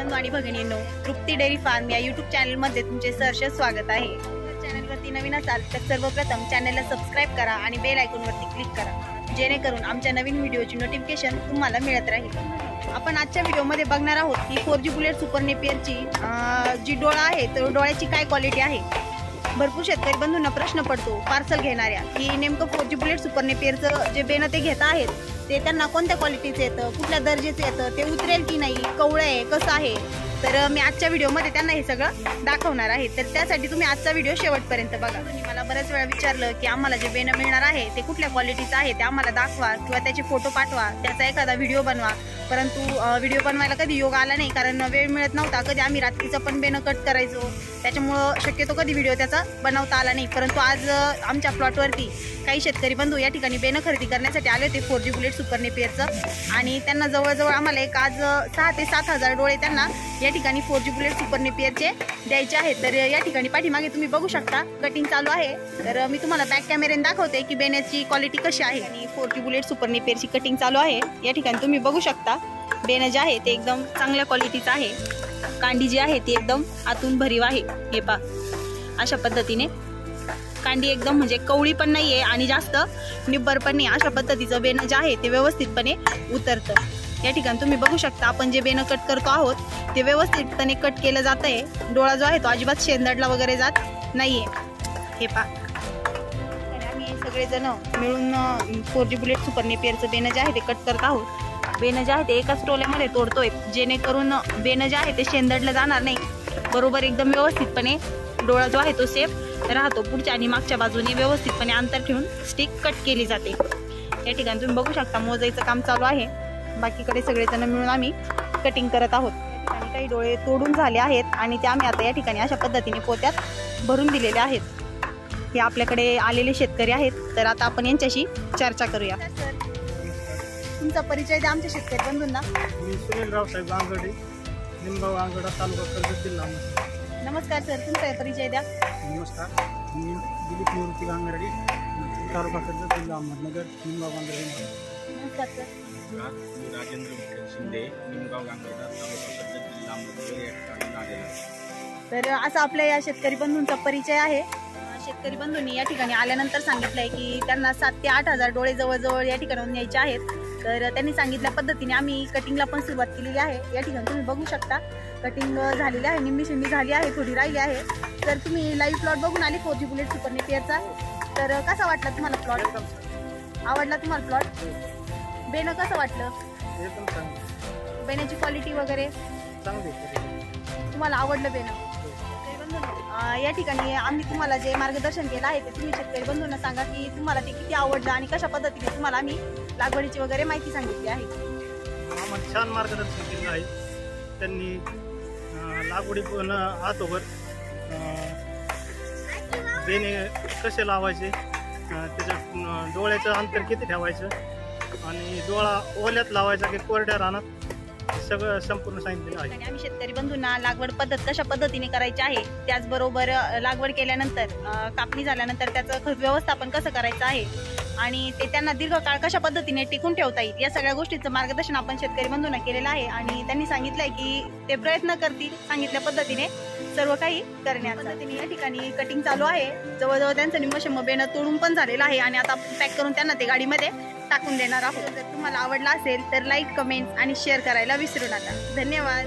बंधू आणि भगिनींनो, तृप्ती dairy form या यूट्यूब चॅनलमध्ये तुमचे सहर्ष स्वागत आहे। चॅनलवरती नवीन असाल तर सर्वप्रथम चॅनलला सबस्क्राईब करा आणि बेल आयकॉनवरती क्लिक करा, जेणेकरून आमच्या नवीन व्हिडिओची नोटिफिकेशन तुम्हाला मिळत राहील। आपण आजच्या व्हिडिओमध्ये बघणार आहोत की 4G बुलेट सुपर नेपियरची जी डोळा आहे तो डोळ्याची काय क्वालिटी आहे। भरपूर शेतकरी बंधूंना प्रश्न पडतो पार्सल घेणाऱ्या की नेमकं 4G बुलेट सुपर नेपियरचं जे बेन ते घेत आहेत ते त्यांना कोणत्या क्वालिटीचं येतं, कुठल्या दर्जाचं येतं, ते उतरेल की नाही, कवळं आहे कसं आहे। तर मी आजच्या व्हिडिओमध्ये त्यांना हे सगळं दाखवणार आहे, तर त्यासाठी तुम्ही आजचा व्हिडिओ शेवटपर्यंत बघा। तुम्ही मला बऱ्याच वेळा विचारलं की आम्हाला जे बेन मिळणार आहे ते कुठल्या क्वालिटीचं आहे ते आम्हाला दाखवा किंवा त्याचे फोटो पाठवा, त्याचा एखादा व्हिडिओ बनवा। परंतु व्हिडिओ बनवायला कधी योग आला नाही, कारण वेळ मिळत नव्हता। कधी आम्ही रात्रीचं पण बेन कट करायचो, त्याच्यामुळं शक्यतो कधी व्हिडिओ त्याचा बनवता आला नाही। परंतु आज आमच्या प्लॉटवरती काही शेतकरी बंधू या ठिकाणी बेन खरेदी करण्यासाठी आले होते 4G बुलेट सुपर नेपियरचं, आणि त्यांना जवळजवळ आम्हाला एक आज 6 ते 7 हजार डोळे त्यांना या ठिकाणी 4G बुलेट सुपर नेपियरचे द्यायचे आहेत। तर या ठिकाणी पाठीमागे तुम्ही बघू शकता कटिंग चालू आहे। तर मी तुम्हाला बॅक कॅमेऱ्याने दाखवते की बेण्याची क्वालिटी कशी आहे। आणि 4G बुलेट सुपर नेपियरची कटिंग चालू आहे। या ठिकाणी तुम्ही बघू शकता बेन जे आहे ते एकदम चांगल्या क्वालिटीचं आहे। कांडी जी आहे ती एकदम आतून भरीव आहे। हे पहा, अशा पद्धतीने कांडी एकदम म्हणजे कवळी पण नाहीये आणि जास्त निब्बर पण नाही, अशा पद्धतीचं बेन जे आहे ते व्यवस्थितपणे उतरतं। या ठिकाणी तुम्ही बघू शकता आपण जे बेन कट करतो आहोत ते व्यवस्थितपणे कट केलं जात आहे। डोळा जो आहे तो अजिबात शेंदडला वगैरे जात नाहीये। हे पहा, आम्ही सगळेजण मिळून 4G बुलेट सुपर नेपियरचं बेन जे आहे ते कट करत आहोत। बेन जे आहे ते एकाच टोल्यामध्ये तोडतोय, जेणेकरून बेन जे आहे ते शेंदडला जाणार नाही, बरोबर एकदम व्यवस्थितपणे डोळा जो आहे तो सेफ राहतो। पुढच्या आणि मागच्या बाजूने व्यवस्थितपणे अंतर ठेवून स्टिक कट केली जाते। या ठिकाणी तुम्ही बघू शकता मोजायचं काम चालू आहे। बाकीकडे सगळेजण मिळून आम्ही कटिंग करत आहोत। आणि काही डोळे तोडून झाले आहेत आणि ते आम्ही आता या ठिकाणी अशा पद्धतीने पोत्यात भरून दिलेले आहेत। हे आपल्याकडे आलेले शेतकरी आहेत, तर आता आपण यांच्याशी चर्चा करूया। तुमचा परिचय द्या आमच्या शेतकरी बंधूंना। मी सुनील रावसाहेब गांगडे, निमगाव गांगडा, तालुका कर्जत, जिल्हा अहमदनगर। नमस्कार सर, तुमचा परिचय द्या। नमस्कार, मी दिलीप निवृत्ती गांगडे, तालुका कर्जत, जिल्हा अहमदनगर, निमगाव गांगडा। नमस्कार सर, मी राजेंद्र विठ्ठल शिंदे, निमगाव गांगडा, तालुका कर्जत, जिल्हा अहमदनगर या ठिकाणी आलेलो आहे। तर असा आपल्या या शेतकरी बंधूंचा परिचय आहे। शेतकरी बंधूंनी या ठिकाणी आल्यानंतर सांगितलंय की त्यांना 7 ते 8 हजार डोळे जवळजवळ या ठिकाणी न्यायचे आहेत। तर त्यांनी सांगितल्या पद्धतीने आम्ही कटिंगला पण सुरुवात केलेली आहे। या ठिकाणी तुम्ही बघू शकता कटिंग झालेली आहे, निम्मी शिंदी झाली आहे, थोडी राहिली आहे। तर तुम्ही लाईव्ह प्लॉट बघून आले 4G बुलेट सुपर नेपियरचा, तर कसा वाटला तुम्हाला प्लॉट? आवडला तुम्हाला प्लॉट? बेन कसं वाटलं? एकदम चांगलं, बेण्याची क्वालिटी वगैरे चांगली तुम्हाला आवडलं बेन? या ठिकाणी आम्ही तुम्हाला जे मार्गदर्शन केलं आहे ते तुम्ही शेतकरी बंधूंना सांगा की तुम्हाला ते किती आवडलं आणि कशा पद्धतीने तुम्हाला आम्ही लागवडीची वगैरे माहिती सांगितली आहे। आम्हाला छान मार्गदर्शन केलं आहे त्यांनी। लागवडी पण आतोवर बेने कसे लावायचे, त्याच्या डोळ्याचं अंतर किती ठेवायचं आणि डोळा ओल्यात लावायचा की कोरड्या रानात, सगळं संपूर्ण सांगितलेलं आहे। आम्ही शेतकरी बंधूंना लागवड पद्धत कशा पद्धतीने करायची आहे, त्याचबरोबर लागवड केल्यानंतर कापणी झाल्यानंतर त्याचं खत व्यवस्थापन कसं करायचं आहे आणि ते त्यांना दीर्घकाळ कशा पद्धतीने टिकून ठेवता येईल, या सगळ्या गोष्टींचं मार्गदर्शन आपण शेतकरी बंधूंना केलेलं आहे। आणि त्यांनी सांगितलंय की ते प्रयत्न करतील सांगितल्या पद्धतीने सर्व काही करण्याचा। पद्धतीने या ठिकाणी कटिंग चालू आहे। जवळजवळ त्यांचं निम्म बेन तोडून पण झालेलं आहे आणि आता पॅक करून त्यांना ते गाडीमध्ये टाकून देणार आहोत। जर तुम्हाला आवडला असेल तर लाईक, कमेंट आणि शेअर करायला विसरू नका। धन्यवाद।